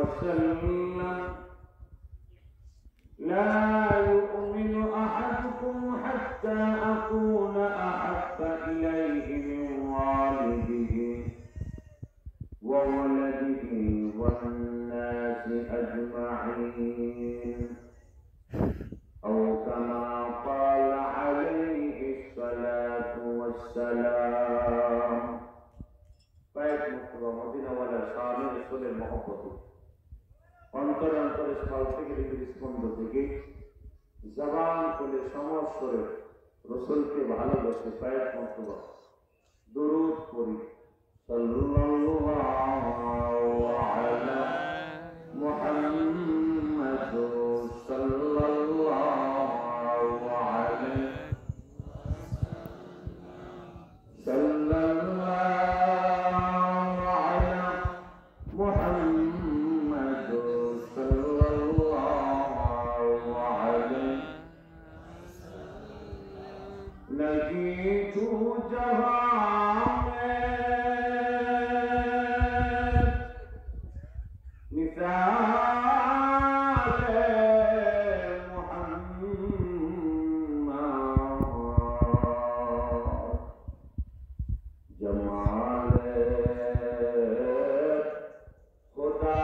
وسلم لا يؤمن أحدكم حتى أكون أحب إليه من والده وولده والناس أجمعين أو كما قال عليه الصلاة والسلام فايت مصطفى مدينة ولا شامل رسول المحبة অন্তর স্থল থেকে হৃদস্পন্দ থেকে জবান খুলে সমস্ত রসুলকে ভালোবেসে পায়ের মর্তবা দুরূদ পড়ি সাল্লাল্লাহু আলা মুহাম্মাদ সাল্লাল্লাহু আলাইহি لقيت جهامت مثال محمد جمال خدا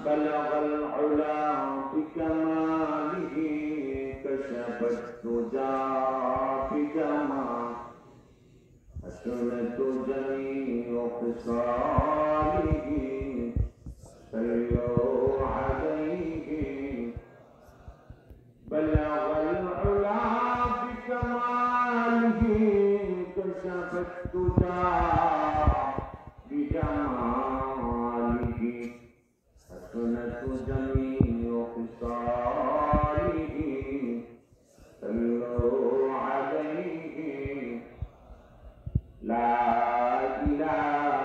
بلغ العلا بكماله كشف الدجى بجماله حسنت جميع خصاله صلوا عليه بلغ العلا بكماله كشف الدجى بجماله حسنت جميع خصاله صلوا عليه لا إله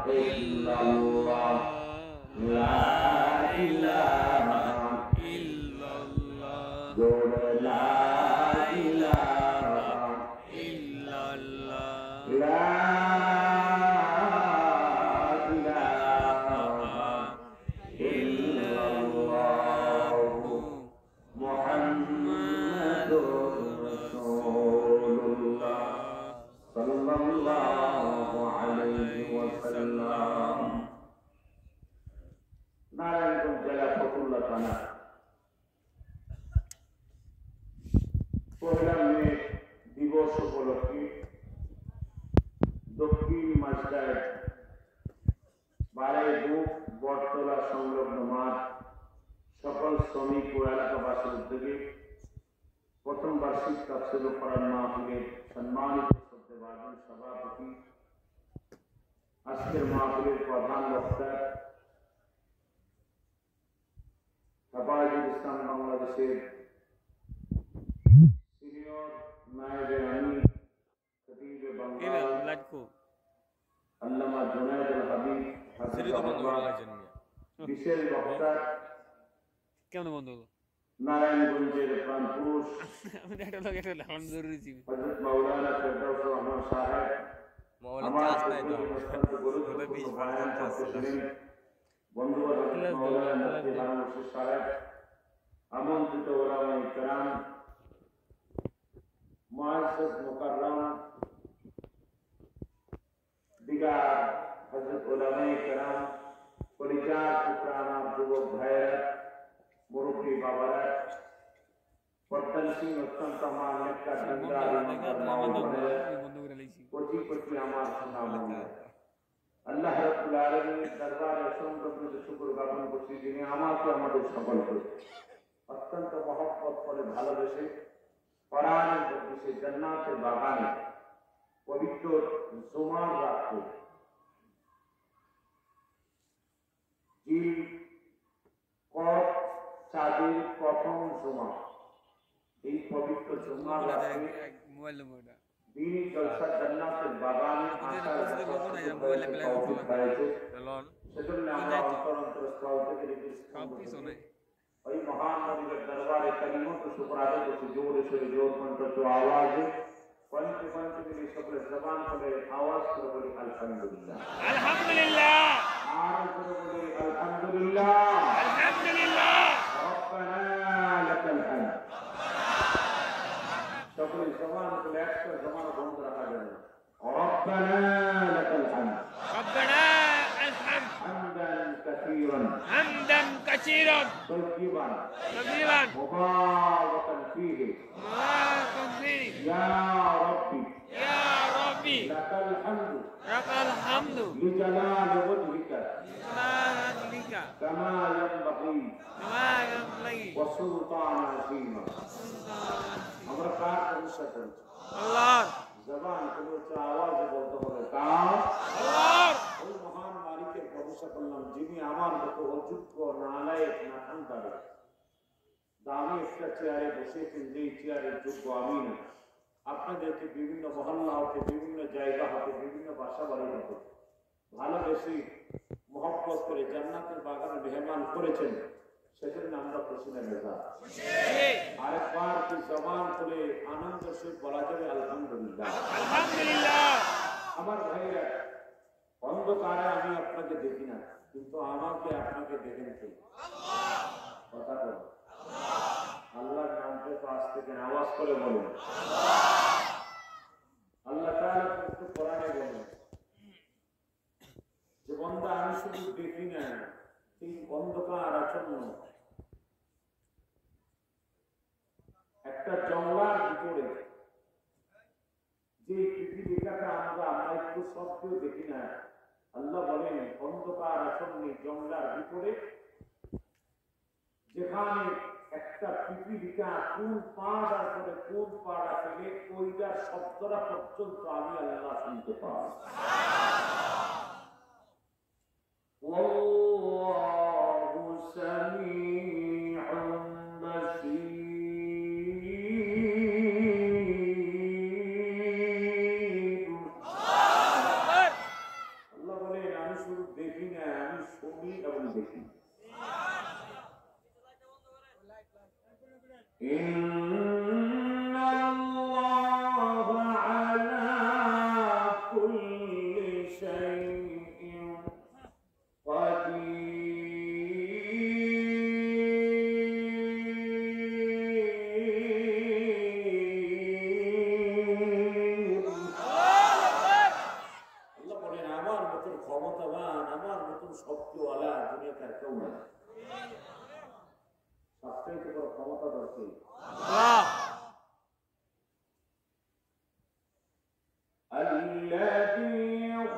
إلا الله لا إله إلا الله لا إله إلا الله لا নারায়ণগঞ্জ জেলা ফতুল্লা থানা পহেলা মে দিবস উপলক্ষে দক্ষিণ মাঝগাঁয়ের বারাইবুক বটতলা সংলগ্ন মাঠ সকল শ্রমিক ও এলাকাবাসীর উদ্যোগে প্রথম বার্ষিক তাফসীর কোরআন মাহফিলের সম্মানিত শ্রদ্ধেয়ভাজন সভাপতি আজকের মাহফিলের প্রধান বক্তা হেফাজতুল ইসলাম বাংলাদেশের সিনিয়র নায়েবে আমির খতিবে বাংলাদেশ আল্লামা জুনায়েদ আল হাবিব হাফিজাহুল্লাহ বিশেষ বক্তা কেমন বন্ধু নারায়ণগঞ্জের প্রাণপুরুষ হযরত মাওলানা ফেরদৌস রহমান সাহেব আমার বন্ধু মাওলানা মুফতি সাহেব আমন্ত্রিত ওলামায়ে কেরাম মুআজ্জাজ মুকাররম দিগার হযরত ওলামায়ে কেরাম পরিচার পুত্রানা যুবক ভাইয়েরা মুরব্বী বাবারা পর্দানসীন অত্যন্ত আমার নেতা কোটি কোটি আমার সোনা আল্লাহ রাব্বুল আলামিনের দরবারে অসংখ্য শুকর জ্ঞাপন করছি যিনি আমাকে আমাদের সকলকে অত্যন্ত মহব্বত করে ভালোবেসে কোরআনের বদলে জান্নাতের বাগানে পবিত্র জুমার রাতে জিল কদ চাঁদের প্রথম জুমা, এই পবিত্র জুমার রাতে মোবাইল নম্বরটা দিন জলসা জান্নাতের বাগানে আসার সেজন্য আমরা অন্তর স্থল থেকে ওই মহান নবীর দরবারে কালিমত শুকর আদায় করছি জোরে সোরে জোর কণ্ঠ আওয়াজে কণ্ঠে কণ্ঠে তিনি সকলে জবান করে আওয়াজ করে বলি আলহামদুলিল্লাহ আলহামদুলিল্লাহ আর করে বলি আলহামদুলিল্লাহ আলহামদুলিল্লাহ রব্বানা লাকাল হামদ। সকলে জবান করে একটা জবান বন্ধ রাখা যাবে না। রব্বানা লাকাল হামদ রব্বানা আলহামদ হামদান কাসীরান হামদান কাসীরান طيبا طيبا مباركا فيه مباركا فيه يا ربي يا ربي لك الحمد لك الحمد لجلال وجهك جلال وجهك كما ينبغي كما ينبغي وسلطان عظيما আমরা কার প্রশংসা করছি? আল্লাহ জবান করে উচ্চ আওয়াজে বলতে হবে কার? আল্লাহ। ওই মহান মালিকের প্রশংসা করলাম যিনি আমার মতো অযোগ্য নালায়েক নাখানদার দামি একটা চেয়ারে বসেছেন, যেই চেয়ারের যোগ্য আমি না। আপনাদেরকে বিভিন্ন মহল্লা হতে, বিভিন্ন জায়গা হতে, বিভিন্ন বাসা বাড়ি হতে ভালোবেসে মহব্বত করে জান্নাতের বাগানে মেহমান করেছেন, সেজন্য আমরা খুশি না মেজাজ। আরেকবার কি জবান করে আনন্দের সহিত বলা যাবে আলহামদুলিল্লাহ আলহামদুলিল্লাহ। আমার ভাইরা, অন্ধকারে আমি আপনাকে দেখি না, কিন্তু আমাকে আপনাকে দেখেন কে? কথা বল। আল্লাহর নামটা তো আজ থেকে আওয়াজ করে বলুন। আল্লাহ তাআলা পবিত্র কোরআনে বলেন যে বান্দা আমি শুধু দেখি না, এই অন্ধকার আচ্ছন্ন একটা জঙ্গলার ভিতরে যে পৃথিবীটাকে আমরা একটু সবকেও দেখি না, আল্লাহ বলেন অন্ধকার আচ্ছন্ন জঙ্গলার ভিতরে যেখানে একটা পৃথিবীটা কোন পাড়া করে কোন পাড়া থেকে ওইটার শব্দটা পর্যন্ত আমি আল্লাহ শুনতে পাই। আল্লাহু সামিউন বাসীর। আল্লাহ বলেন আমি শুধু দেখি না, আমি শুনি এবং দেখি। إن الله على كل شيء قدير। আল্লাহ বলেন আমার মতন ক্ষমতাবান, আমার মতন শক্তিওয়ালা দুনিয়াতে আর কেউ না। সবচেয়ে বড় ক্ষমতা দরকার আল্লাহ। الذي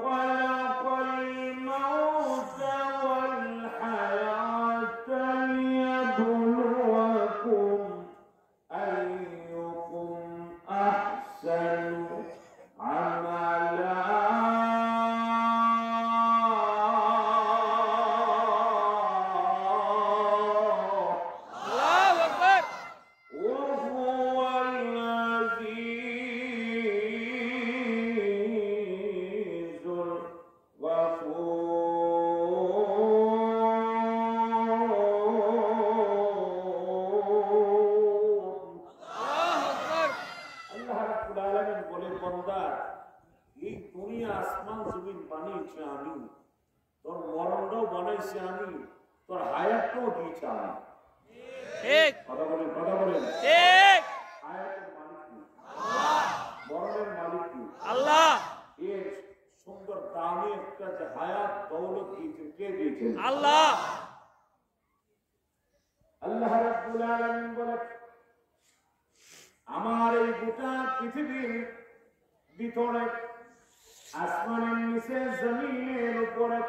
خلق الموت والحياة ليبلوكم أيكم أحسن عملا আমার এই গোটা পৃথিবীর ভিতরে আসমানের নিচে জমিনের উপরে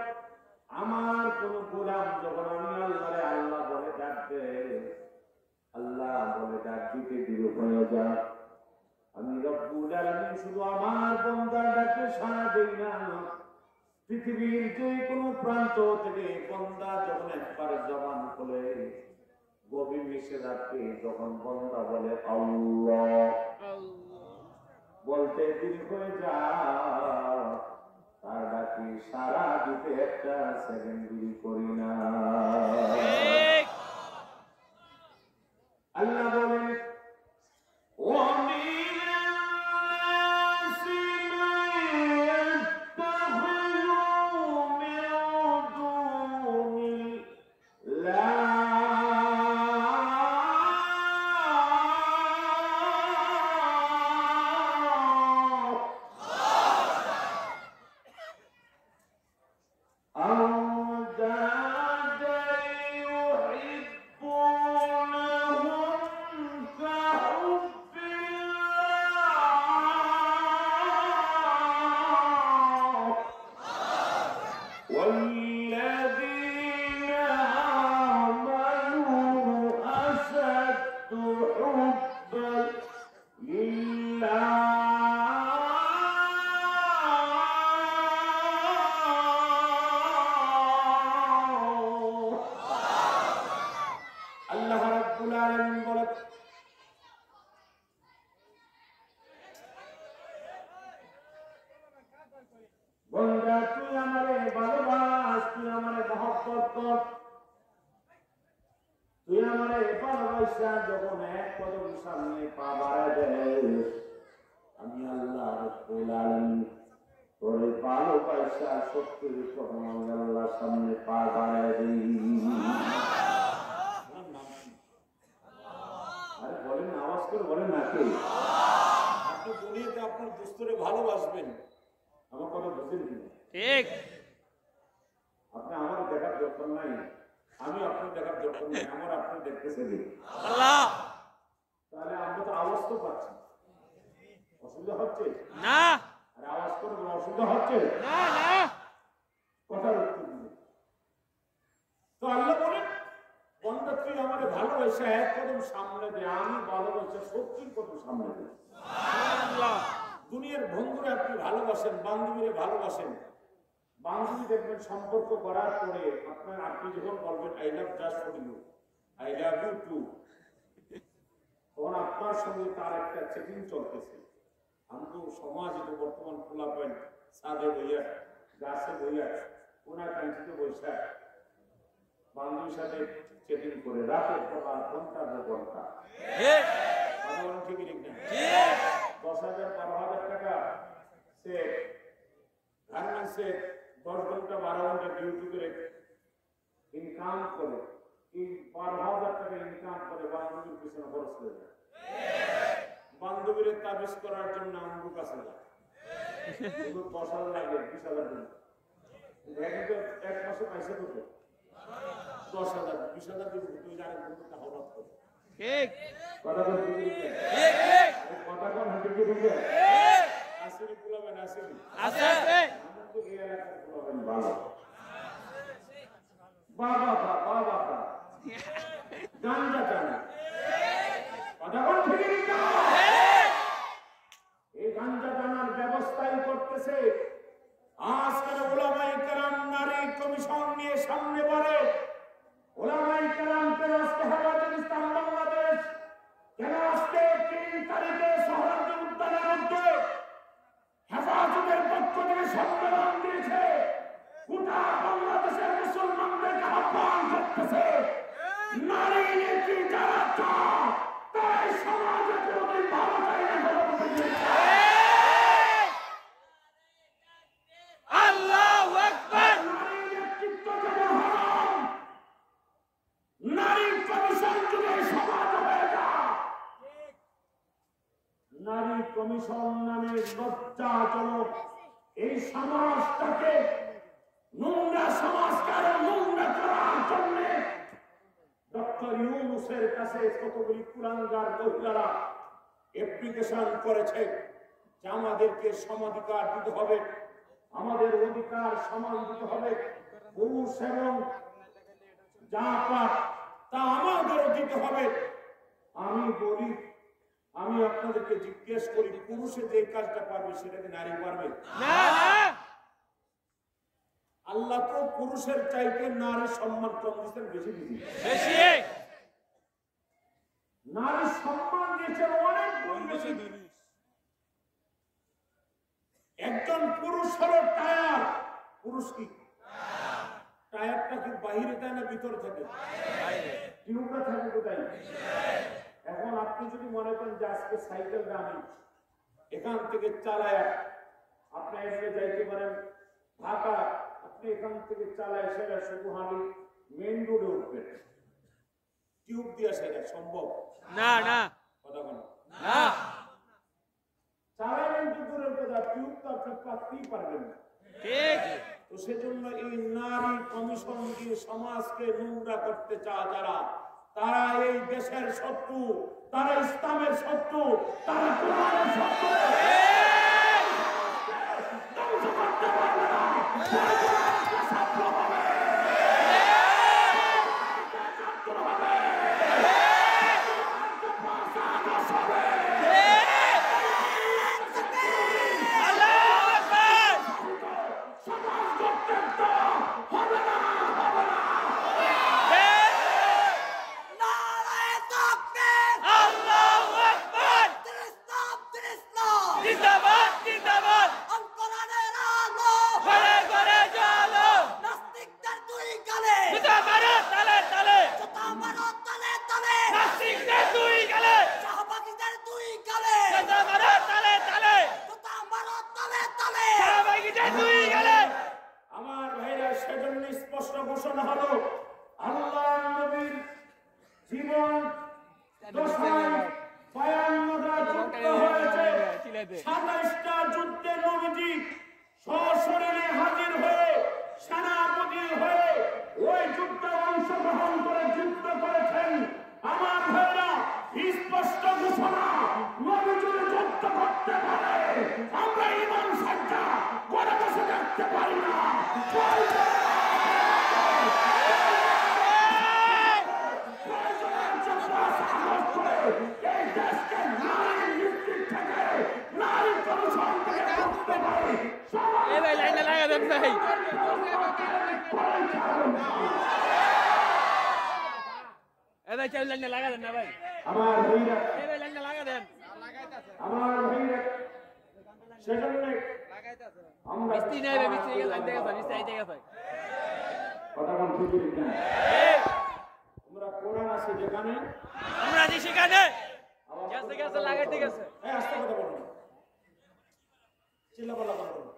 আমার কোন গোলাম যখন আমি আল্লাহরে আল্লাহ বলে ডাকবে, আল্লাহ বলে ডাক দিতে দৃঢ় হয়ে যা। আমি রব্বুল আলামিন শুধু আমার বান্দার ডাকে সাড়া দেই না, পৃথিবীর যে কোনো প্রান্ত থেকে বান্দা যখন একবার জবান খুলে গভীর নিষেধাজ্ঞে যখন বান্দা বলে আল্লাহ বলতে দেরি হয়ে যায়, তার ডাকে সাড়া দিতে একটা সেকেন্ড দেরি করি না। আল্লাহ বলেন আমি আল্লাহ রাব্বুল আলামিন তোর ভালোবাসা সত্যি আল্লাহর সামনে পা বাড়ায় দিই। আরে বলেন, আওয়াজ করে বলেন নাকি? আপনি দুনিয়াতে আপনার দোস্তরে ভালোবাসবেন, আমার কথা বুঝেন কি? ঠিক। আপনি আমার দেখার দরকার নাই, আমি আপনার দেখার দরকার নাই, আমার আপনি দেখতেছেন আল্লাহ। তাহলে আমরা তো আওয়াজ তো পাচ্ছি, অসুবিধা হচ্ছে না? আর আওয়াজ করে অসুবিধা হচ্ছে না? না কথার উত্তর দিন। তো আল্লাহ বলেন বন্দা তুই আমার ভালোবাসা এক কদম সামনে দে, আমি ভালোবাসা 70 কদম সামনে দে। দুনিয়ার বন্ধুরা আপনি ভালোবাসেন, বান্ধবীরে ভালোবাসেন, বান্ধবী দেখবেন সম্পর্ক করার পরে আপনি যখন বলবেন I love just for you, I love you too, তখন আপনার সঙ্গে তার একটা চেকিং চলতেছে। আমি তো সমাজে তো বর্তমান খোলা পাই ছাদে বইয়া গাছে বইয়া ওনার কান্ট্রিতে বৈশা বান্ধবীর সাথে চেকিং করে রাতে ঘন্টা 2 ঘন্টা ঠিক না 10,000 12,000 টাকা সে গার্মেন্টসে 10 ঘন্টা 12 ঘন্টা ডিউটি করে ইনকাম করে, এই 12,000 টাকা ইনকাম করে বান্ধবীর পিছনে খরচ করে যায়। বান্ধবীর তাবিজ করার জন্য আমার কাছে যায়, শুধু 10,000 লাগে, 20,000 দিন এক মাসে পয়সা দিতে 10,000 20,000 দিন তুই জানেন বন্ধুটা হঠাৎ করে ঠিক কথা বল ঠিক কথা কোন হাতে কি দিবে আসলে পুলাবেন আসলে আছে আছে আমরা তো এই এলাকার পুলাবেন ভালো বাবা বাবা গাঞ্জা টানা কথা কোন ঠিক না, এই গাঞ্জা টানার ব্যবস্থাই করতেছে আজকের উলামায়ে কেরাম নারী কমিশন নিয়ে সামনে বাড়ে। উলামায়ে কেরামকে আজকে হেফাজত ইসলাম বাংলাদেশ কেন আজকে 3 তারিখে সোহরাওয়ার্দী উদ্যানের মধ্যে হেফাজতের পক্ষ থেকে সম্মেলন দিয়েছে, গোটা বাংলাদেশের মুসলমানদেরকে আহ্বান করতেছে নারী নেত্রী যারা চায় তাই সমাজে কোনোদিন ভালো চাই না। আল্লাহু আকবার। নারী নেতৃত্ব যেমন হারাম, নারী কমিশন যুগে সমাজ হয়ে যায়। নারী কমিশন নামে লজ্জাজনক এই সমাজটাকে নোংরা সমাজকে আরো নোংরা করার জন্য ডক্টর ইউনূসের কাছে কতগুলি কুলাঙ্গার মহিলারা অ্যাপ্লিকেশন করেছে যে আমাদেরকে সমাধিকার দিতে হবে, আমাদের অধিকার সমান দিতে হবে, পুরুষ এবং যা পাক তা আমাদেরও দিতে হবে। আমি বলি আমি আপনাদেরকে জিজ্ঞেস করি, পুরুষে যে কাজটা পারবে সেটাকে নারী পারবে? না না আল্লাহ তো পুরুষের চাইতে নারীর সম্মান কম দিচ্ছেন, বেশি দিচ্ছেন। বেশি নারীর সম্মান দিয়েছেন অনেক গুণ বেশি। একজন পুরুষ হলো টায়ার। পুরুষ কি টায়ারটা কি বাহিরে থাকে না ভিতরে থাকে? টিউবটা থাকে কোথায়? এখন আপনি যদি মনে করেন যে আজকে সাইকেলটা আমি এখান থেকে চালায় আপনি এসে যাইতে পারেন ঢাকা, আপনি এখান থেকে চালায় সেটা শুধু আমি মেইন রোডে উঠবেন, টিউব দিয়ে সেটা সম্ভব না না কথা বলেন না চালাবেন তো দূরের কথা, টিউব তো আপনি পাততেই পারবেন না। ঠিক তো সেজন্য এই নারী কমিশন দিয়ে সমাজকে নোংরা করতে চায় যারা, তারা এই দেশের শত্রু, তারা ইসলামের শত্রু, তারা কোরআনের শত্রু। ধ্বংস করতে পারবে না। ছাত্র হবে। ছাত্র হবে। সমাজ করতে তো হবে না, হবে না। আল্লাহু আকবার জিন্দাবাদ জিন্দাবাদ ঘরে ঘরে জ্বালো জুতা মারো তালে তালে নাস্তিকদের দুই গালে জুতা মারো তালে তালে শাহবাগীদের দুই গালে। আমার ভাইরা, সেজন্য স্পষ্ট ঘোষণা হলো, আল্লাহ নবীর জীবন দশায় 52টা যুদ্ধ হয়েছে, 27টা যুদ্ধে নবীজি সশরীরে হাজির হয়ে সেনাপতি হয়ে ওই যুদ্ধে অংশগ্রহণ করে যুদ্ধ করেছেন। আমার ভাইরা, স্পষ্ট ঘোষণা, নবীজি যুদ্ধ করতে পারে, আমরা ইমান সজ্জা করে বসে দেখতে পারি না। এ ভাই লাইনে লাগা দেন ভাই, এ ভাই চাল লাইনে লাগা দেন না ভাই, আমার ভাইরা, এ ভাই লাইনে লাগা দেন। আমার ভাইরা, সেজন্য আমরা মিস্ত্রি নেই ভাই, মিস্ত্রি গেছে লাইন থেকে গেছে, মিস্ত্রি আইতে গেছে। কথা বল ঠিক না? ঠিক তোমরা কোরআন আছে যেখানে, আমরা যে সেখানে গেছে গেছে লাগাইতে গেছে। এই আস্তে কথা বলো, চিল্লাপাল্লা করো না।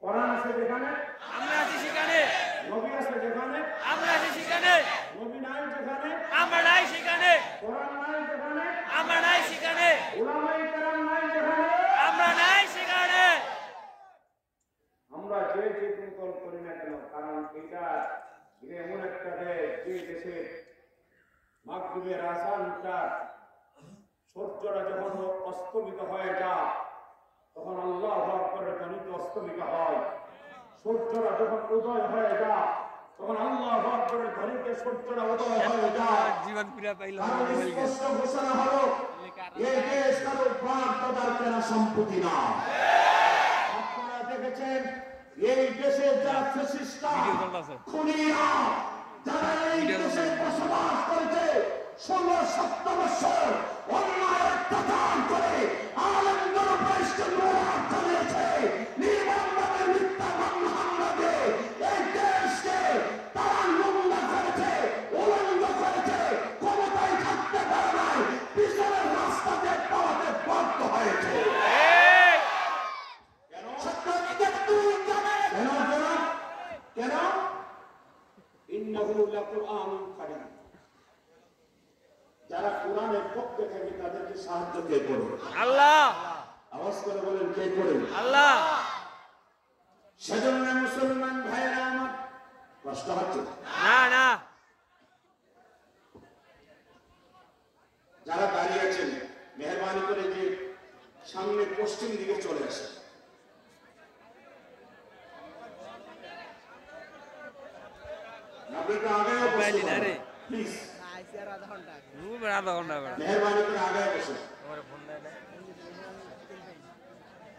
কোরআন আছে যেখানে, আমরা আছি সেখানে, নবী আছে যেখানে, আমরা আছি সেখানে, নবী নাই যেখানে, আমরা নাই সেখানে, কোরআন নাই যেখানে, আমরা নাই সেখানে, উলামায়ে কেরাম নাই যেখানে, আমরা নাই সেখানে। আমরা যে কল করি না কেন, কারণ এটা এমন একটা দেশ, যে দেশে মাগরিবের আযানটা সূর্যটা যখন অস্তমিত হয়ে যায় তখন আল্লাহু আকবারের ধ্বনিত অস্তমিত হয়, সূর্যটা যখন উদয় হয়ে যায় তখন আল্লাহু আকবারের ধ্বনিতে সূর্যটা উদয় হয়ে যায়। জীবন ফিরে পাইলো কারণ স্পষ্ট ঘোষণা হলো, এই দেশ কারো প্রান্তদার কেনা সম্পত্তি না। আপনারা দেখেছেন এই দেশে যারা ফ্যাসিস্টরা, খুনিরা, যারা এই দেশে বসবাস করেছে 16-17 বছর অন্যায় অত্যাচার করে আলেমদের উপর ইস্তেমরার চালিয়েছে, নির্মমভাবে মিথ্যা মামলা দিয়ে এই দেশকে তারা নোংরা করেছে, উলঙ্গ করেছে, ক্ষমতায় থাকতে পারে নাই, পিছনের রাস্তাতে পাওয়াতে বাধ্য হয়েছে। কেন? ইন্নাহু লাকুরআনুন কারীম। যারা কোরআনের পক্ষে থাকে তাদেরকে সাহায্য কে করে? আল্লাহ। আওয়াজ করে বলেন, কে করে? আল্লাহ। সেজন্য মুসলমান ভাইরা আমার, কষ্ট হচ্ছে না না, যারা দাঁড়িয়ে আছেন মেহরবানি করে যে সামনে পশ্চিম দিকে চলে আসে। আপনি তো আগেও প্লিজ মেহরবানি করে আগে বসে।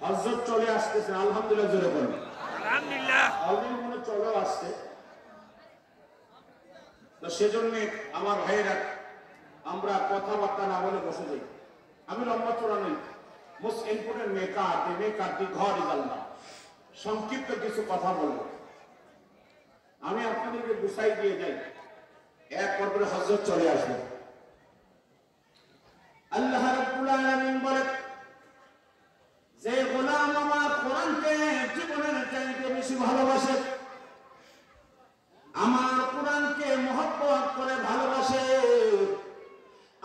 হযরত চলে আসতেছে, আলহামদুলিল্লাহ জোরে বলুন আলহামদুলিল্লাহ। অলরেডি মনে চলেও আসছে। তো সেজন্য আমার ভাইয়েরা, আমরা কথাবার্তা না বলে বসে যাই। আমি লম্বা চড়া নই। মোস্ট ইম্পর্টেন্ট মেকার দি ঘর ইজ আল্লাহ। সংক্ষিপ্ত কিছু কথা বলবো। আমি আপনাদেরকে গুছাই দিয়ে যাই, এক পর পরে হযরত চলে আসবে। আল্লাহ রাব্বুল আলামিন বলেন, যে গোলাম আমার কোরআনকে জীবনের চাইতে বেশি ভালোবাসে, আমার কোরআনকে মহব্বত করে ভালোবাসে,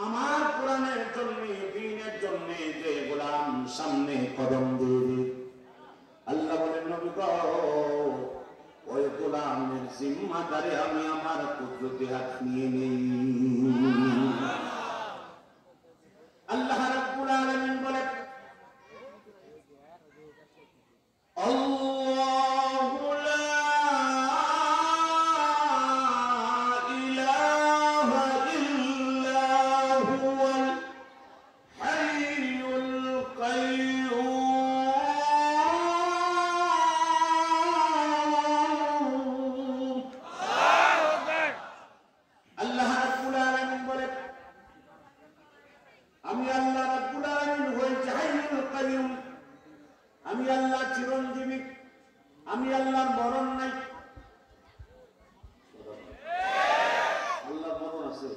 আমার কোরআনের জন্য, দ্বীনের জন্য যে গোলাম সামনে কদম দিবে, আল্লাহ বলেন নবী গো, ওই গোলামের জিম্মাদারি আমি আমার কুদরতি হাত নিয়ে নেই। আল্লাহ রাব্বুল আলামিন বলেন, আল্লাহু লা ইলাহা ইল্লা হুয়াল হাইয়ুল কাইয়্যুম। আল্লাহ রাব্বুল আলামিন বলেন, আমি আল্লাহ রাব্বুল আলামিন হয়েছে হাইয়ুল কাইয়্যুম। আমি আল্লাহ চিরঞ্জীবী, আমি আল্লাহর মরণ নাই। আল্লাহ মরণ আছে?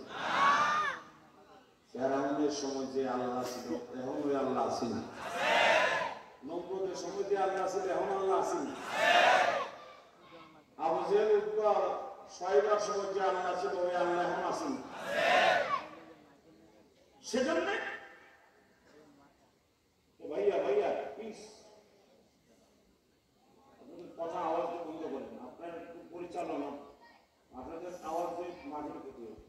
ফেরাউনের সময় যে আল্লাহ ছিল, এখন ওই আল্লাহ আছে না। নমরুদের সময় যে আল্লাহ ছিল, এখন আল্লাহ আছে না। আবু জেহেল উতবা সাইবার সময় যে আল্লাহ ছিল, ওই আল্লাহ এখন আছে না। সেজন্য ভাইয়া প্লিজ কথা আওয়াজ বন্ধ করেন। আপনার একটু পরিচালনা, আপনাদের আওয়াজ মাঝে ক্ষতি হবে,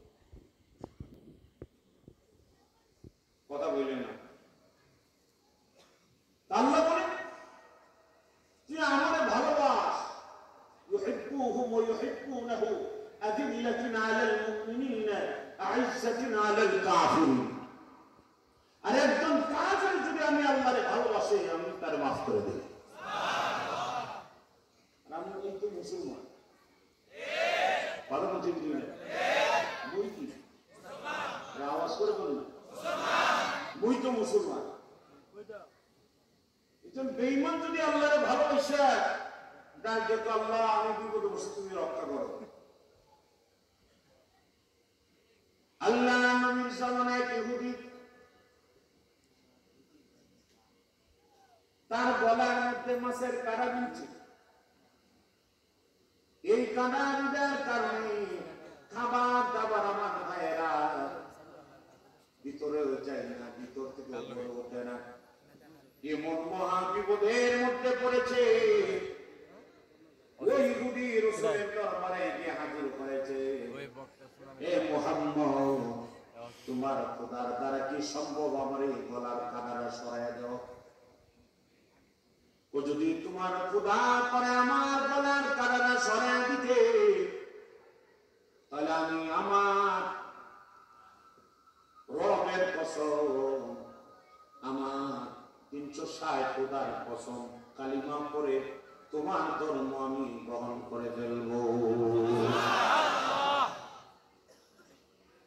কথা বললেন না। আল্লাহ বলেন, তুই আমারে ভালোবাস। ইউহিব্বুহুম ওয়া ইউহিব্বুনাহু আযিল্লাতুন আলাল মুমিনিনা আ'ইজ্জাতুন আলাল কাফিরিন। আর একজন কাফের যদি আমি আল্লাহরে ভালোবাসি, আমি তার মাফ করে দেই। আমি কিন্তু মুসলমান, পারবতী দিনে মুই কি আওয়াজ করে বলুন, মুই তো মুসলমান। একজন বেঈমান যদি আল্লাহরে ভালোবাসে, ডাক দেখো আল্লাহ আমি বিপদে বসে, তুমি রক্ষা করো। আল্লাহ নবীর জামানায় ইহুদি তার গলার মধ্যে মাছের কাঁটা দিচ্ছে। এই কাঁটা দেওয়ার কারণে খাবার দাবার আমার ভাইয়েরা ভিতরেও যায় না, ভিতর থেকে উপরে ওঠে না। এমন মহা বিপদের মধ্যে পড়েছে, ওই ইহুদি রাসূলের দরবারে গিয়ে হাজির করেছে, হে মুহাম্মদ, তোমার খোদার দ্বারা কি সম্ভব আমার এই গলার কাঁটাটা সরাইয়া দাও? ও যদি তোমার খোদা করে আমার গলার কাঁটাটা সরাইয়া দিতে, তাহলে আমি আমার রবের কসম, আমার 360 খোদার কসম কালিমা পড়ে তোমার ধর্ম আমি গ্রহণ করে ফেলবো।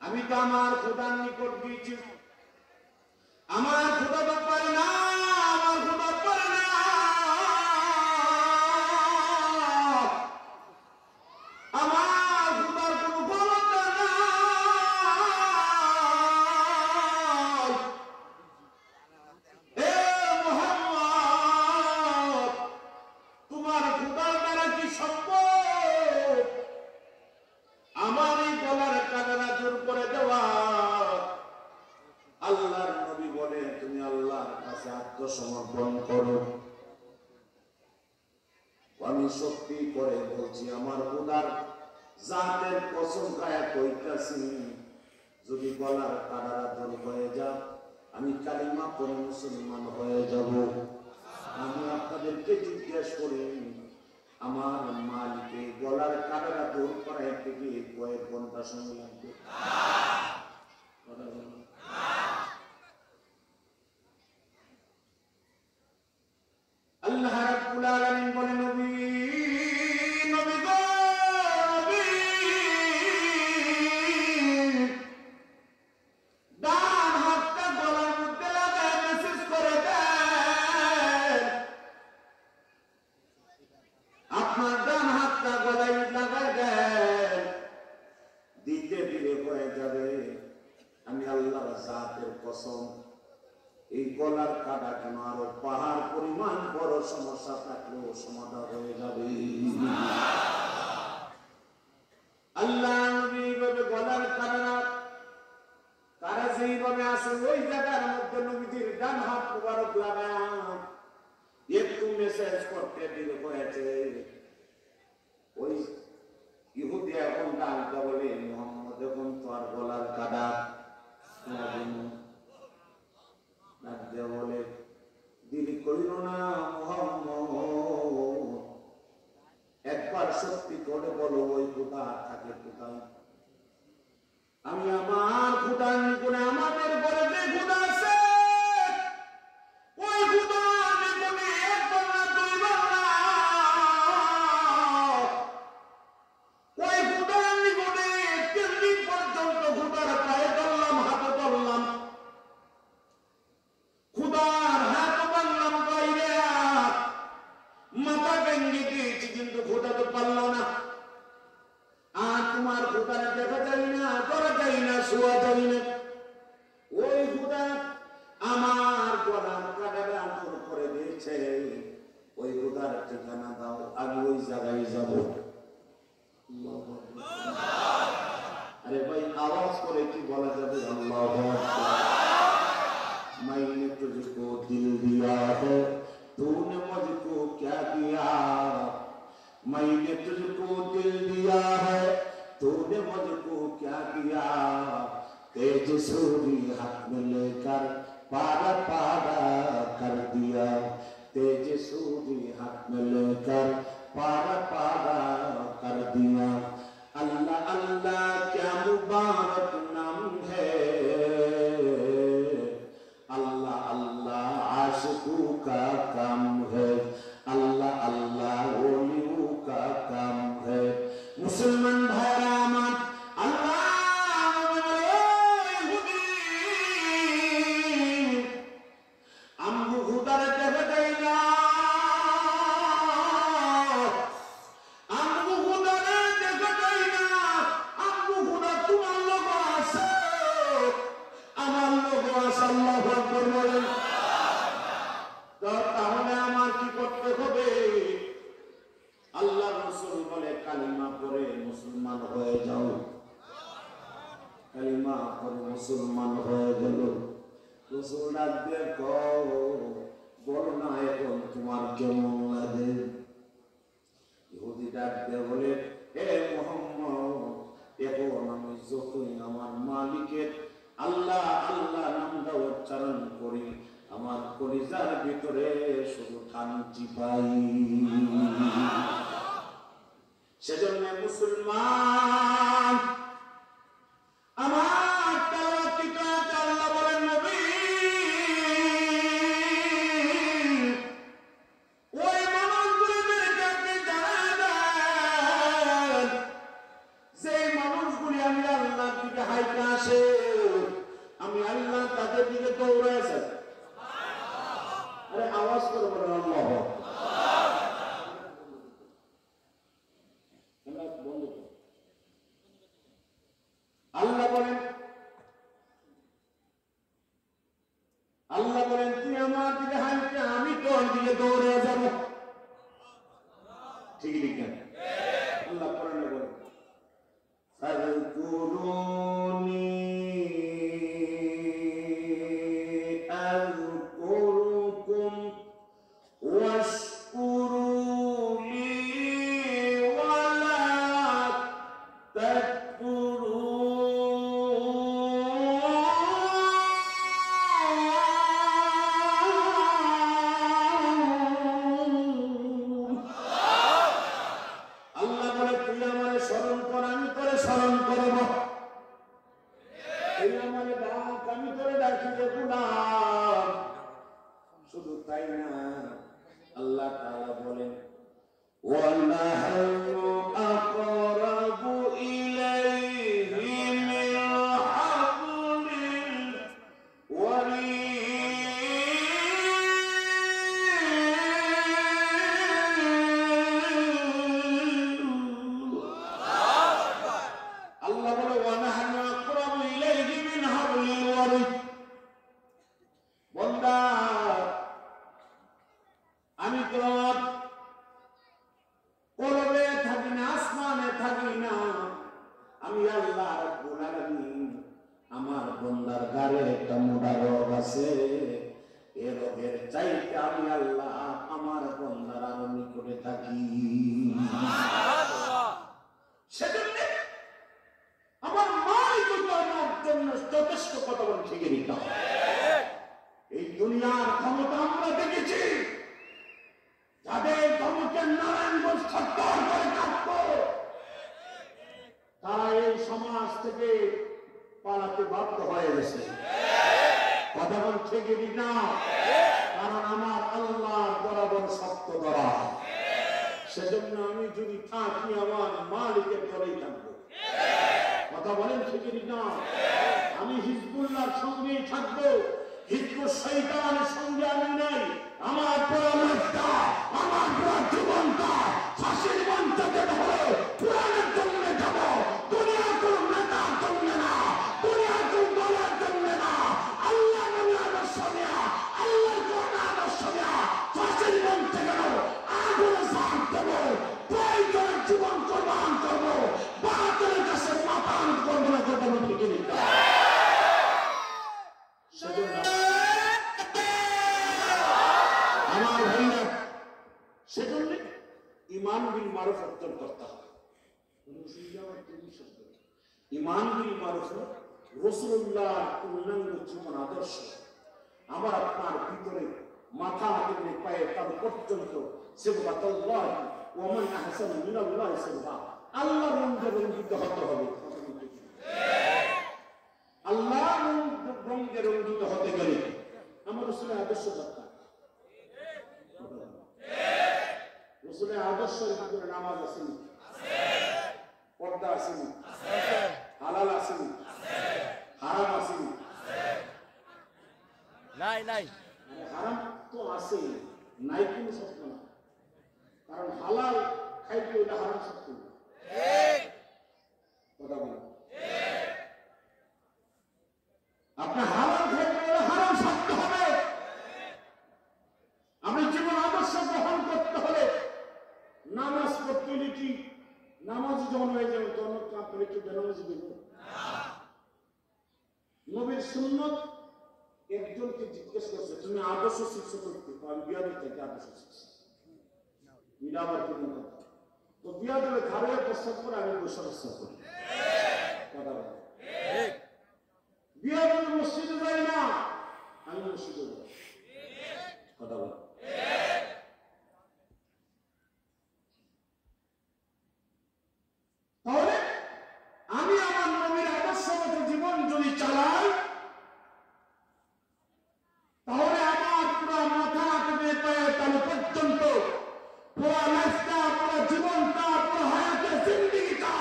আমি তো আমার খোদার নিকট গিয়েছি, আমার খোদা তো পারে না, আমার খোদা পারে না। আমার খোদার কোনো ক্ষমতা নাই। হে মুহাম্মদ, তোমার খোদার দ্বারা কি সম্ভব আমার এই গলার কাঁটা জোর করে দেওয়া? আল্লাহর নবী বলে, তুমি আল্লাহর কাছে আত্মসমর্পণ করো। আমি সত্যি করে বলছি, আমার খোদার জাতের কসম খায়া কইতাছি, যদি গলার কাঁটা জোর হয়ে যাও, আমি কালিমা পড়ে মুসলমান হয়ে যাব। আমি আপনাদেরকে জিজ্ঞেস করি, আমার মালিকে গলার কাটা দূর করাইতে গিয়ে কয়েক ঘন্টা সময় লাগবে। আল্লাহ রাব্বুল আলামিন বলেন, নবী নবী গো নবী, ডান হাতটা গলার মধ্যে লাগায় মেসেজ করে দেন। আপনার ডান হাতটা গলায় লাগায় দেন, দিতে দিলে হয়ে যাবে। আমি আল্লাহর জাতের কসম, এই গলার কাটা কেন আরো পাহাড় পরিমাণ বড় সমস্যা থাকলেও সমাধান হয়ে যাবে। আল্লাহ নবী এইভাবে গলার কাটা কারা যেইভাবে আছে ওই জায়গার মধ্যে নবীজির ডান হাত মুবারক লাগায়া একটু মেসেজ করতে দিলে হয়েছে। ওই ইহুদি এখন ডানটা বলে, মোহাম্মদ এখন তো আর গলার কাটা বলে দিলি করিল না মোহাম্মদ, একবার সত্যি করে বলো ওই খোদা থাকে কোথায়? আমি আমার খোদার নিকটে, আমাদের ঘরে যে খোদা আছে ওই খোদার নিকটে একবার না দুইবার না, ওই খোদার নিকটে 3 দিন পর্যন্ত খোদার পায়ে ধরলাম, হাতে ধরলাম, খুদার হাত বানলাম বাইরে, মাথা ভেঙে দিয়েছি, কিন্তু খোদা তো পারল না। আর তোমার খোদার দেখা যায় না, করা যায় না, শোয়া যায় না। ওই খোদা আমার গলার কাটাটা আন্তর করে দিয়েছে, ওই খোদার ঠিকানা দাও, আমি ওই জায়গায় যাব। আরে ভাই, আওয়াজ করে কি বলা যাবে? আল্লাহু আকবার। मैंने तुझको दिल दिया है, तूने मुझको क्या दिया? मैंने तुझको दिल दिया है, तूने मुझको क्या दिया? तेज सूरी हाथ में लेकर पारा पारा कर दिया, तेज सूरी हाथ में लेकर पारा पारा कर दिया। अल्लाह अल्लाह क्या मुबारक नाम है, अल्लाह अल्लाह आशिकों का काम है, अल्लाह अल्लाह ओलियों का काम है। मुसलमान भाईरा अल्लाह আমগো খুদার দেখা যায় না, আমগো খুদার দেখা যায় না, আমগো খুদা তোমার লোক আছে, আমার লোক আছে। আল্লাহু আকবার বলেন। তাহলে আমার কি করতে হবে? আল্লাহ রাসূল বলে, কালিমা পড়ে মুসলমান হয়ে যাও। কালিমা পড়ে মুসলমান হয়ে গেল। রাসূল ডাক দিয়ে বলো না এখন তোমার কেমন লাগে? ইহুদি ডাক দিয়ে বলে, হে মুহাম্মদ, এখন আমি যতই আমার মালিকের আল্লাহ আল্লাহ নামটা উচ্চারণ করি, আমার কলিজার ভিতরে শুধু শান্তি পাই। সেজন্য মুসলমান আমার তাওয়াক্কুলটা আল্লাহ বলেন, নবী ওই মানুষগুলোদেরকে আপনি জানান, যে মানুষগুলি আমি আল্লাহর দিকে হাইতে আসে, আমি আল্লাহ তাদের দিকে দৌড়াইছে। আরে আওয়াজ করে বলেন আল্লাহ। আল্লাহ বলেন, আল্লাহ বলেন তুই আমার দিকে হাইতে, আমি তোর দিকে দৌড়ে যাব। ঠিক ঠিক না? আল্লাহ কোরআনে বলেন, ফাযকুরুনি আযকুরুকুম ওয়াশকুরু লি ওয়ালা তাকফুরুন। আমি তোরে ডাকি রে গোলাম। শুধু তাই না, আল্লাহ তাআলা বলেন ওয়ানাহনু আকরাবু ইলাইহি মিন হাবলিল ওয়ারিদ। আল্লাহ বলে ওয়ানাহনু আকরাবু ইলাইহি মিন হাবলিল ওয়ারিদ। বান্দা, আমি তোর কলবে থাকি না, আসমানে থাকি না, আমি আল্লাহ রাব্বুল আলামিন। আমার বান্দার গায়ে একটা মোটা রোগ আছে, এই রোগের চাইতে আমি আল্লাহ আমার বান্দার আরো নিকটে থাকি। সেজন্য আমার মালিক আমার জন্য যথেষ্ট কথা বলে ঠিক নিতে হবে। এই দুনিয়ার ক্ষমতা আমরা দেখেছি, যাদের ধর্মকে নারায়ণগঞ্জ সত্তর করে কাঁপত, তারা এই সমাজ থেকে পালাতে বাধ্য হয়ে গেছে। কথা বলছে কি না? কারণ আমার আল্লাহ বরাবর সত্য ধরা। সেজন্য আমি যদি থাকি আমার মালিকের ধরেই থাকবো। কথা বলেন ঠিক না? আমি হিজবুল্লাহর সঙ্গেই থাকবো, হিজবুল শয়তানের সঙ্গে আমি নাই। আমার পরামর্শটা, আমার জীবনটা ফাঁসির মঞ্চ থেকে হলো পুরাণের জন্য যাব। দুনিয়ার কোন নেতার জন্য না, দুনিয়ার কোন দলের জন্য না, আল্লাহ নবী আদর্শ নেয়া, আল্লাহর কোরআন আদর্শ নেয়া ফাঁসির মঞ্চে গেল আগুনে ঝাঁপ দেব, প্রয়োজনে জীবন কোরবান করব, বাতিলের কাছে মাথা নত করব না। কথা ঠিক নিতে আমার ভাইরা, সেজন্য ইমান বিল মারুফ অর্জন করতে হবে। ইমান বিল মারুফ রাসূলুল্লাহ পূর্ণাঙ্গ জীবন আদর্শ আমার আপনার ভিতরে মাথা থেকে পায়ে তার পর্যন্ত সিবগাতুল্লাহ ওয়া মান আহসানু মিনাল্লাহি সিবগা। আল্লাহর রঙে রঞ্জিত হতে হবে। আল্লাহর রঙে রঞ্জিত হতে গেলে আমার রাসূলের আদর্শ দরকার। রাসূলের আদর্শের ভিতরে নামাজ আছে, পর্দা আছে, হালাল আছে, হারাম আছে। নাই নাই, হারাম তো আছে, নাই কোনো সত্য না। কারণ হালাল খাইতে ওটা হারাম সত্য না। কথা বলেন, আপনার হালাল খাইতে ওটা হারাম সত্য হবে। আপনি জীবন আদর্শ গ্রহণ করতে হলে নামাজ পড়তে কি নামাজ যখন হয়ে যাবে তখন আপনার একটু বেনামাজি দেব। নবীর সুন্নত একজনকে জিজ্ঞেস করছে, তুমি আদর্শ শিক্ষা করতে? আমি বিয়াদের থেকে আদর্শ শিখছি। এটা আমার কোনো কথা তো বিয়াদের ঘরে প্রস্তাব করে আমি বসে করি। কথা বলে বিয়াদের মসজিদে যাই না, আমি মসজিদে যাই। কথা বলে তাহলে আমি আমার নবীর আদর্শগত জীবন যদি চালাই, তাহলে আমার পুরো মাথা থেকে পায়ে তালু পর্যন্ত পুরো লাইফটা, পুরো জীবনটা, পুরো হায়াতের জিন্দেগিটা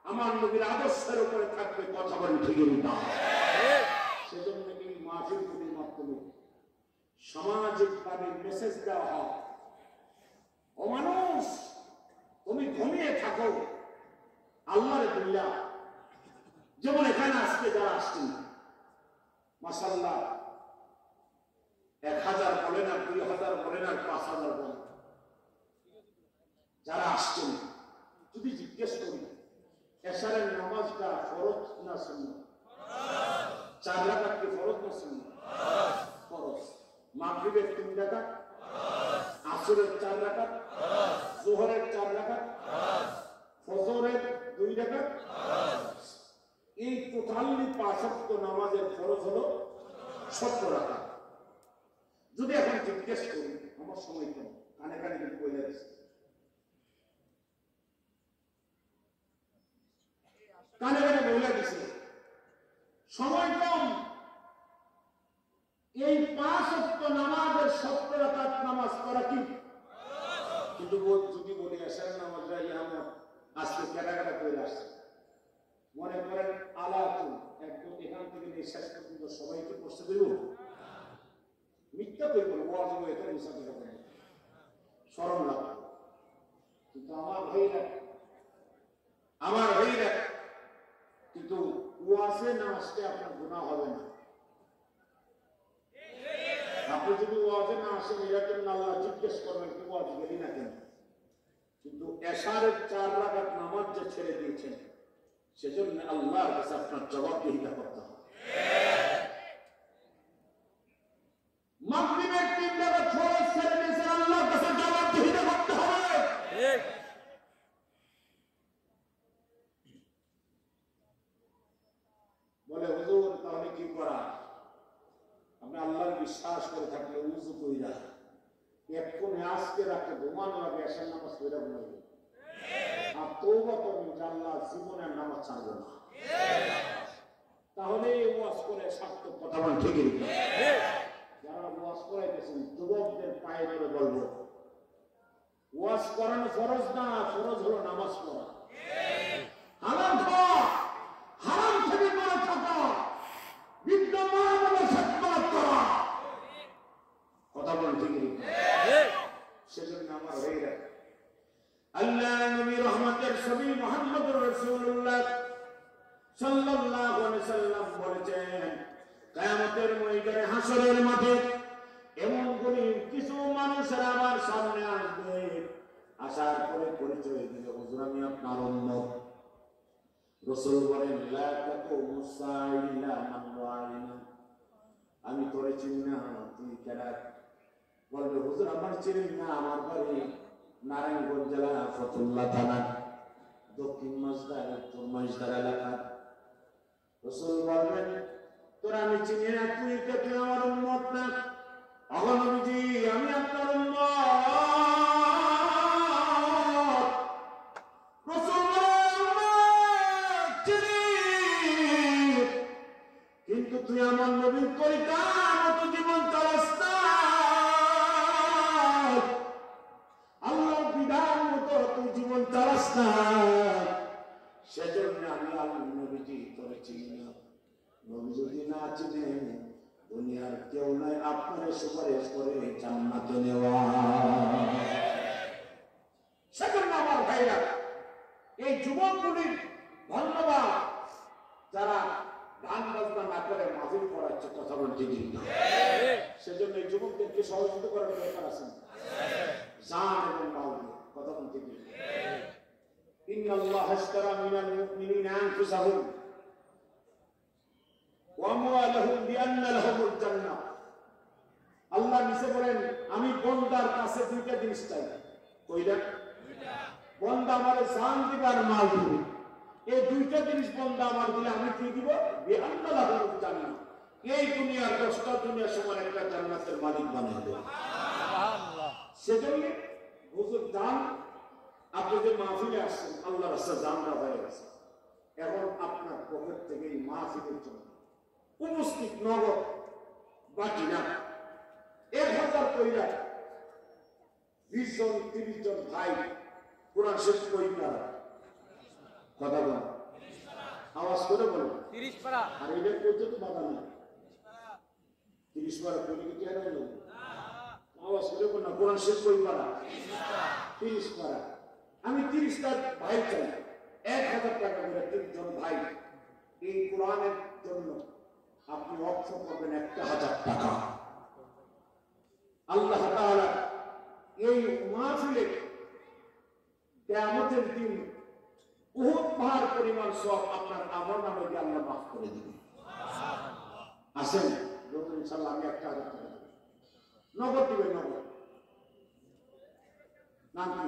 আমার নবীর আদর্শের উপরে থাকবে। কথা বলেন ঠিক না? সেজন্য এই মাহফিলগুলির মাধ্যমে সামাজিকভাবে মেসেজ দেওয়া হয়, ও মানুষ তুমি ঘুমিয়ে থাকো, আল্লাহর দুনিয়া। যেমন এখানে আজকে যারা আসছেন, মাশাআল্লাহ 1000 বলেন আর 2000 বলেন আর 5000 বলেন, যারা আসছেন যদি জিজ্ঞেস করি এশারের নামাজটা ফরজ না সুন্নাত? 4 রাকাত কি ফরজ না সুন্নাত? ফরজ। মাগরিবের 3 রাকাত, আসরের 4 রাকাত, যোহরের 4 রাকাত, ফজরের 2 রাকাত। এই টোটালি 5 ওয়াক্ত নামাজের ফরজ হলো 70 রাকাত। যদি এখন জিজ্ঞেস করি, আমার সময় কেন কানে কানে কিন্তু বলে দিচ্ছে, কানে কানে বলে দিচ্ছে সময় কম, এই 5 ওয়াক্ত নামাজের 70 রাকাত নামাজ পড়া কি? কিন্তু যদি বলি এশার নামাজটা ইমাম আজকে কাটা করে আসছে, মনে করেন আলাতু একদম এখান থেকে নিয়ে শেষ পর্যন্ত সবাইকে পড়তে দেব, মিথ্যা কই বলবো, ওয়াজ হয়ে তো মিথ্যা কথা বলবো, স্মরণ রাখবো। কিন্তু আমার ভাইরা কিন্তু ওয়াজে না আসলে আপনার গুনাহ হবে না। আপনি যদি ওয়াজে না আসেন এরকম আল্লাহ জিজ্ঞেস করবেন কি ওয়াজ গেলি না কেন? কিন্তু এশারের 4 রাকাত নামাজ যে ছেড়ে দিয়েছেন সেজন্য আল্লাহর কাছে আপনার জবাবদিহিতা করতে হবে। মাগরিবের 3 রাকাত ফরজ ছেড়ে দিয়েছেন, আল্লাহর কাছে জবাবদিহিতা করতে হবে। ঠিক। বলে হুজুর তাহলে কি করা? আপনি আল্লাহর বিশ্বাস করে থাকলে উযু কইরা এক্ষুনি আজকে রাতে ঘুমানো লাগে, এশার নামাজ পড়া ঘুমাইবে, আর তওবা করবেন যে আল্লাহ জীবনের নামাজ ছাড়বো না, তাহলে ওয়াজ করে সার্থক। কথা বলেন ঠিকই? যারা ওয়াজ করাইতেছেন যুবকদের পায়ে ধরে বলবো, ওয়াজ করানো ফরজ না, ফরজ হলো নামাজ পড়া। হারাম খাওয়া, হারাম থেকে দূরে থাকা, বিদ্যমান খেদমত করা। কথা বলেন ঠিকই? সেজন্য আমার ভাইরা আল্লাহ নবী রহমতের নবী মুহাম্মদুর রাসূলুল্লাহ সাল্লাল্লাহু আলাইহি সাল্লাম বলেছেন, কিয়ামতের ময়দানে হাসরের মাঠে এমন গরীব কিছু মানুষের আমার সামনে আসবে, আসার পরে পরিচয় দিবে, হুজুর আমি আপনার উম্মত। রাসূল বলেন, লা তাকুমু সাইলা মান রাআইনা, আমি তোরে চিনি না, তুই কেডা? বলবে হুজুর আমার চিনি না, আমার বাড়ি নারায়ণগঞ্জ জেলা ফতুল্লাহ থানা, দক্ষিণ মাঝদার উত্তর মাঝদার এলাকা। রাসূল বলবেন, তোরা আমি চিনি না, তুই কে? তুই আমার উম্মত না। ওগো নবীজি আমি আপনার উম্মত। রাসূল বলেন, চিনি, কিন্তু তুই আমার নবীর তরিকার মতো জীবন চালাস না, আল্লাহর বিধান মতো তুই জীবন চালাস না, সেজন্য আমি আল্লাহ নবীজি তোরে চিনি না। নবী যদি না চিনেন দুনিয়ার কেউ নাই আপনার সুপারিশ করে জান্নাতে নেওয়া। সেজন্য আমার ভাইরা এই যুবকগুলির ধন্যবাদ যারা গান বাজনা না করে মাহফিল করাচ্ছে। কথা বলতে ঠিক না? সেজন্য এই যুবকদেরকে সহযোগিতা করার দরকার আছে, জান এবং মাল দিয়ে। কথা বলতে ঠিক? ইন্নাল্লাহা আশতারা মিনাল মুমিনিনা আনফুসাহুম ওয়া আমওয়ালাহুম বিআন্না লাহুমুল জান্নাহ। আল্লাহ নিচে বলেন, আমি বান্দার কাছে দুইটা জিনিস চাই। কইলা? বান্দা আমারে জান দিবে আর মাল দিবে। এই দুইটা জিনিস বান্দা আমার দিলে আমি কি দিব? বিআন্না লাহুমুল জান্নাহ। এই দুনিয়ার 10টা দুনিয়ার সমান একটা জান্নাতের মালিক বানিয়ে দেব। সুবহানাল্লাহ। সেজন্য হুজুর জান, আপনি যে মাহফিলে আসছেন আল্লাহর রাস্তায় জানরা হয়ে গেছে, এখন আপনার পকেট থেকে এই মাহফিলের জন্য উপস্থিত নগদ বাকি না 1000 কইরা 20 জন 30 জন ভাই কোরআন শরীফ কইরা। কথা বল, আওয়াজ করে বলুন 30 পারা। আর এটা কইতে তো বাধা নেই, 30 পারা কইলে কি আর হলো? আওয়াজ করে বলুন না, কোরআন শরীফ কই পারা? 30 পারা। আমি 30টা ভাই চাই, 1000 টাকা করে 30 জন ভাই এই কোরআনের জন্য আপনি অর্থ করবেন 1000 টাকা। আল্লাহ তাআলা এই মাহফিলে কিয়ামতের দিন উহুদ পাহাড় পরিমাণ সওয়াব আপনার আমলনামায় দিয়ে আল্লাহ মাফ করে দিবেন। সুবহানাল্লাহ। আসেন যখন ইনশাআল্লাহ আমি 1000 টাকা দেব, নগদ দিবেন। নগদ নাম কি?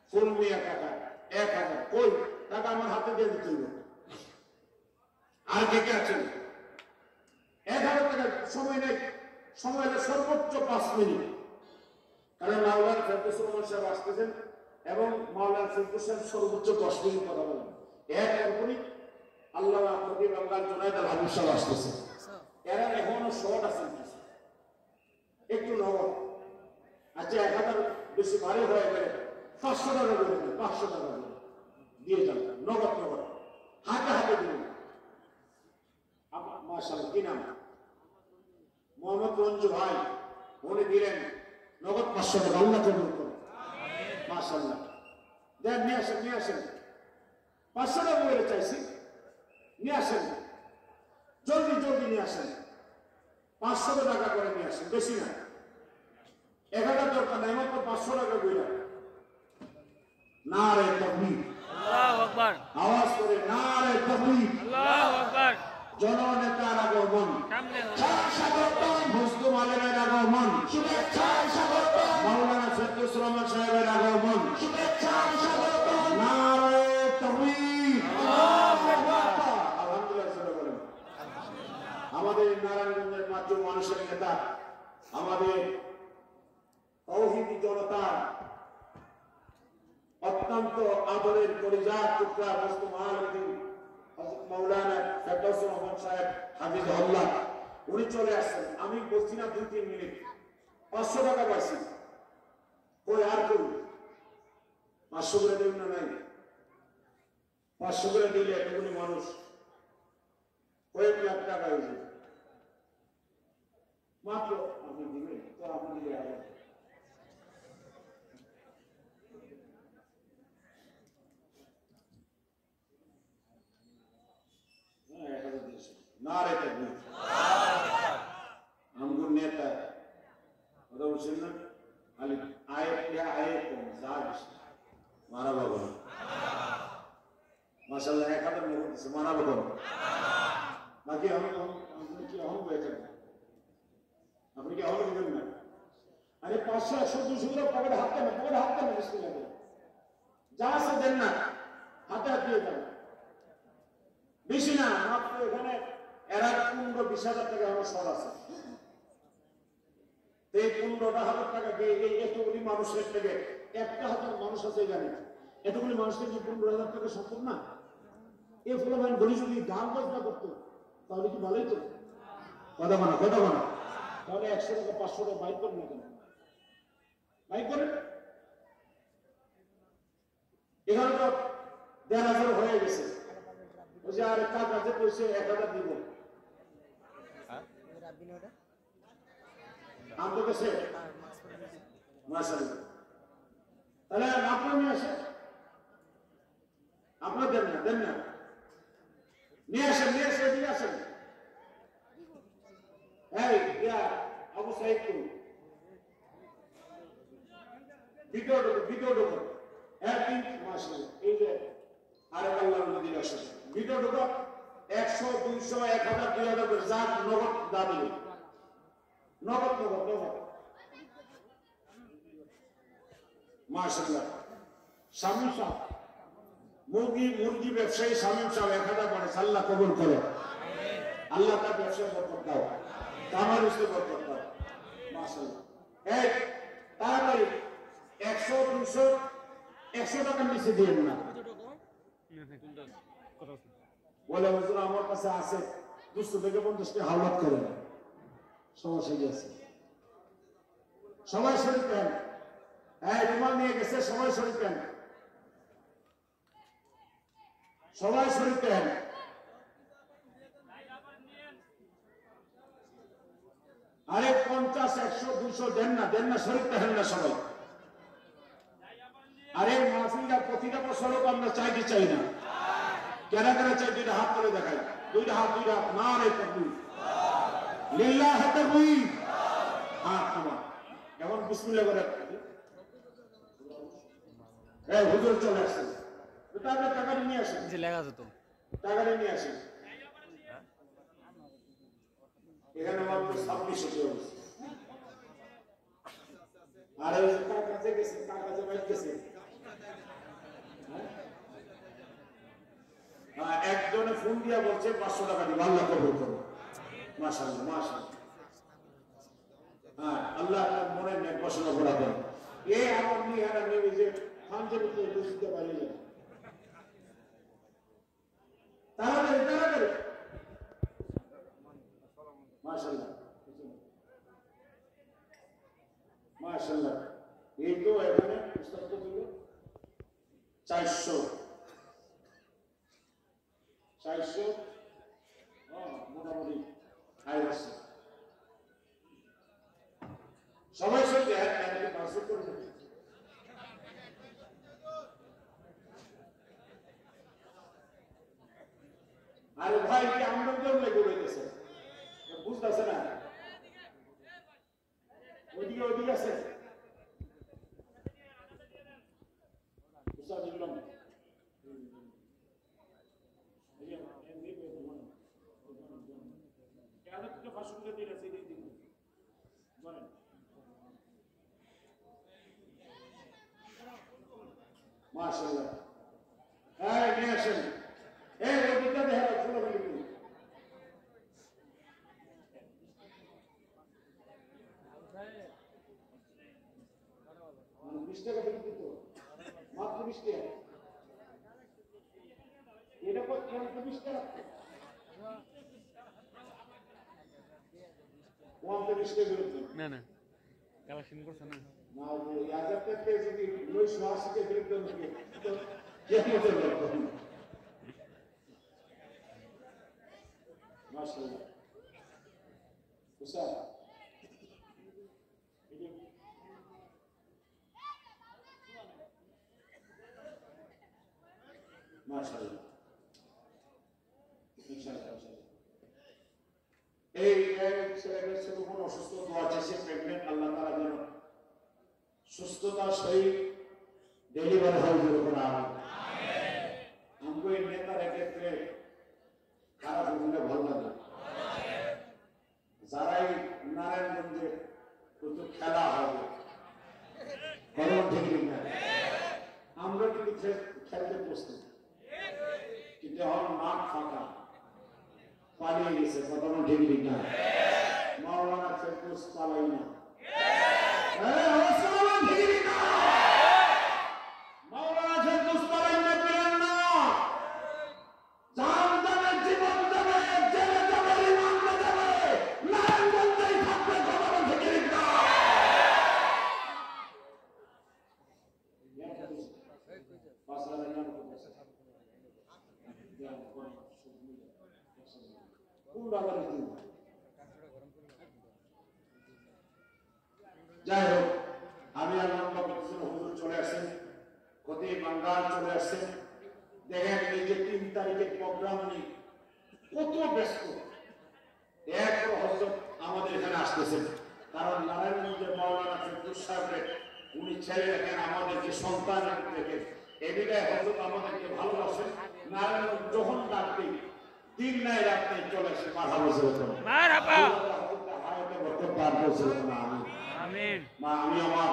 ফুল মিয়া টাকা 1000। কই টাকা আমার হাতে দিয়ে দিতে হবে। আর কে কে আছেন? 1000 টাকা সময় নেই, সময় হলে সর্বোচ্চ 5 মিনিট। কারণ মাওলানা ফেরদৌস রহমান সাহেব আসতেছেন এবং মাওলানা ফেরদৌস সাহেব সর্বোচ্চ 10 মিনিট কথা বলেন। এক অল্পই আল্লাহ প্রতি বাংলার জুনাইদ আল হাবিব সাহেব আসতেছে, এরা এখনো শর্ট আছেন একটু নগদ। আচ্ছা 1000 বেশি ভারী হয়ে গেলে 500 টাকা করে 500 টাকা করে দিয়ে যান, নগদ নগদ হাতে হাতে দিন। মাশাআল্লাহ, কি নাম? মোহাম্মদ রঞ্জু ভাই, উনি দিলেন নগদ 500 টাকা। আল্লাহ কবুল করুন। মাশাআল্লাহ, দেন, নিয়ে আসেন, নিয়ে আসেন। 500 টাকা করে চাইছি, নিয়ে আসেন, জলদি জলদি নিয়ে আসেন। 500 টাকা করে নিয়ে আসেন, বেশি না। 1000 দরকার নাই, মাত্র 500 টাকা বইলা। নারে তাকবীর, আল্লাহু আকবার, আওয়াজ করে নারে তাকবীর, আল্লাহু আকবার। জননেতার আগমন, সামনে স্বাগতম মুসলিম আলেমের আগমন, শুভেচ্ছা স্বাগতম মাওলানা ফেরদৌস রহমান সাহেবের আগমন, শুভেচ্ছা স্বাগতম। নারে তাকবীর, আল্লাহু আকবার। আলহামদুলিল্লাহ সবাই বলেন। আমাদের নারায়ণগঞ্জের মাত্র মানুষের নেতা, আমাদের তৌহিদি জনতার অত্যন্ত আদরের পরিজাত টুকরা মুসলিম আলমদিন হযরত মাওলানা ফেরদৌস রহমান সাহেব হাফিজাহুল্লাহ, উনি চলে আসছেন। আমি বলছি না 2-3 মিনিট, 500 টাকা পাইছি। ওই আর কই 500 করে দেবেন না? নাই, 500 করে দিলে এতগুলি মানুষ কয়েক লাখ টাকা হয়ে যাবে মাত্র। আপনি দিবেন তো, আপনি দিলে আগে নারে তাকবীর। আমগুর নেতা ওরা বলছেন না আলি আয়াত ইয়া আয়াত জাজ মারা বাবা। মাশাআল্লাহ, 1000 নিয়ে করতেছে, মারা বাবা। বাকি আমি কি অহং হয়েছে? আপনি কি অহং দিবেন না? আরে 500 100 200 করে পকেটে হাত দেন, পকেটে হাত দেন, বিসমিল্লাহ করে যা আছে দেন না, হাতে হাত দিয়ে দেন। বেশি না, মাত্র এখানে এরা 15-20 হাজার টাকা আমার সর আছে। এই 15,000 টাকা দিয়ে এই এতগুলি মানুষের থেকে 1,000 মানুষ আছে জানি, এতগুলি মানুষের যে 15,000 টাকা সম্ভব না। এই ফলাফল বলি যদি গান বাজনা করতো তাহলে কি ভালোই তো? কথা মানা, কথা মানা। তাহলে 100 টাকা 500 টাকা বাইক করেন না কেন? বাইক করেন। এখানে তো 1,500 হয়ে গেছে। ওই যে আর কাজ আছে পয়সা 1000 দিব। আমাদের কাছে মাশাআল্লাহ, তাহলে আপনার নিয়ে আসেন, আপনার দেন না, দেন না, নিয়ে আসেন, নিয়ে আসেন, নিয়ে আসেন। এই ইয়া আবু সাইদ কো ভিডিও ঢোকো, ভিডিও ঢোকো। একদিন মাশাআল্লাহ, এই যে আরে আল্লাহর নবী আসেন, ভিডিও ঢোকো। 100 200 1000 2000 করে যা নগদ দাবি, নগদ নগদ নগদ। মাশাআল্লাহ, শামীম সাহেব মুরগি ব্যবসায়ী শামীম সাহেব 1000 পড়ে, আল্লাহ কবুল করো। আল্লাহ তার ব্যবসায় বরকত দাও, কামার উসে বরকত দাও। মাশাআল্লাহ, এই তাড়াতাড়ি 100 200 100 টাকা নিচে দিয়েন না। বলে হুজুর আমার কাছে আছে 200 থেকে 50 টাকা হাওলাত করেন, সমস্যা কি আছে? সবাই শরীর দেন। হ্যাঁ, রুমাল নিয়ে গেছে, সবাই শরীর দেন, সবাই শরীর দেন। আরে 50 100 200 দেন না, দেন না, শরীর দেন না সবাই। আরে মাহফিলটা প্রতিটা বছর আমরা চাইতে চাই না, কেনা কেনা চাই? 2টা হাত করে দেখাই, 2টা হাত, 2টা হাত। নারে তাকবীর, লিল্লাহ তাকবীর। হাত আমার এখন বিসমিল্লাহ করে। এই হুজুর চলে আসেন, তাহলে টাকা নিয়ে আসেন, যে লেখা আছে তো টাকা নিয়ে আসেন। এখানে মাত্র 2600 টাকা। আর ওই যে কাছে গেছে, কাছে বাইক গেছে, একজনে ফোন দিয়া বলছে 500 টাকা দিব, আল্লাহ কবুল করো। মাশাআল্লাহ, মাশাআল্লাহ। হ্যাঁ, আল্লাহ আপনার মনের নেক বাসনা ভরা দেন। এই আমার নিয়ে আর আমি যে ফান্ডের উপরে বুঝতে পারি না, তাহলে এটা 400 মোটামুটি আয় আসছে সবাই সঙ্গে পার্সেল করে দিচ্ছে। আরে ভাই কি আমরা কেমন লেগে রয়েছে বুঝতেছে না ওইদিকে আছে বুঝতে দিলাম মাশাআল্লাহ এই নিয়ে আসেন এই ওইদিকে দেখা ফুল ফেলে দিন মানে 20 টাকা ফেলে দিত মাত্র 20 টাকা এটা কত 20 টাকা ওয়ান 20 টাকা বিরুদ্ধে না না কালেকশন করছ না না ওই 1000 টাকা যদি 980 টাকা বিরুদ্ধে তো কেমন হবে মাশাআল্লাহ উস্তাদ মাশাআল্লাহ ইনশাআল্লাহ এই ছেলেমেয়ের ছোট কোনো অসুস্থ দোয়া চাইছে প্রেগনেন্ট আল্লাহ তাআলা যেন সুস্থতার সহিত ডেলিভারি হয় যেরকম আমিন আমগো এই নেতার ক্ষেত্রে খারাপ হলে ভালো লাগে যারাই নারায়ণগঞ্জে প্রচুর খেলা হবে কারণ ঠিক না আমরা কিন্তু খেলতে প্রস্তুত কিন্তু এখন মাঠ ফাঁকা পালিয়ে গেছে কথা ঠিক না মাওলানা ফেরদৌস পালাই না মাওলানা ফেরদৌস পালাই না পেলেন না জান যাবে জীবন যাবে জেলে যাবে ইমান যাবে নারায়ণগঞ্জেই থাকবে কথা ঠিক না যাই হোক আমি আর লম্বা করতেছিল হুজুর চলে আসেন খতিব বাঙ্গাল চলে আসেন দেখেন এই যে 3 তারিখের প্রোগ্রাম নিয়ে কত ব্যস্ত এরপর হযরত আমাদের এখানে আসতেছেন কারণ নারায়ণগঞ্জের মাওলানা ফেরদৌস সাহেবের উনি ছেলে দেখেন আমাদেরকে সন্তান দেখেন এদিকে হযরত আমাদেরকে ভালোবাসেন নারায়ণগঞ্জ যখন ডাকতে দিন নাই রাত নাই চলে আসে মারহাবা বলতেন মারহাবা হায়াতে বরকত দান করছেন আমিন আমিন মা আমি আমার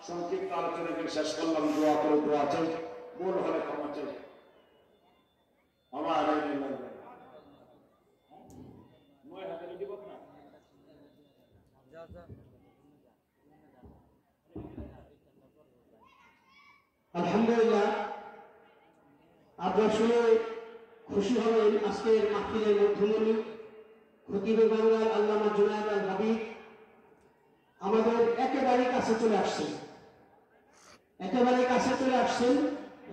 সংক্ষিপ্ত আলোচনাকে শেষ করলাম দোয়া করে দোয়া চাই ভুল হলে ক্ষমা চাই আমার আলহামদুলিল্লাহ আপনার শুনে খুশি হবেন আজকের মাহফিলের মধ্যমণি খতিবে বাংলার আল্লামা জুনায়েদ আল হাবিব আমাদের একেবারে কাছে চলে আসছেন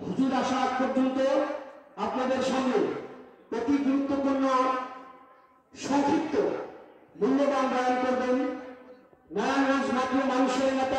হুজুর আসা আগ পর্যন্ত আপনাদের সামনে অতি গুরুত্বপূর্ণ সংক্ষিপ্ত মূল্যবান বয়ান করবেন নারায়ণগঞ্জ মাত্র মানুষের নেতা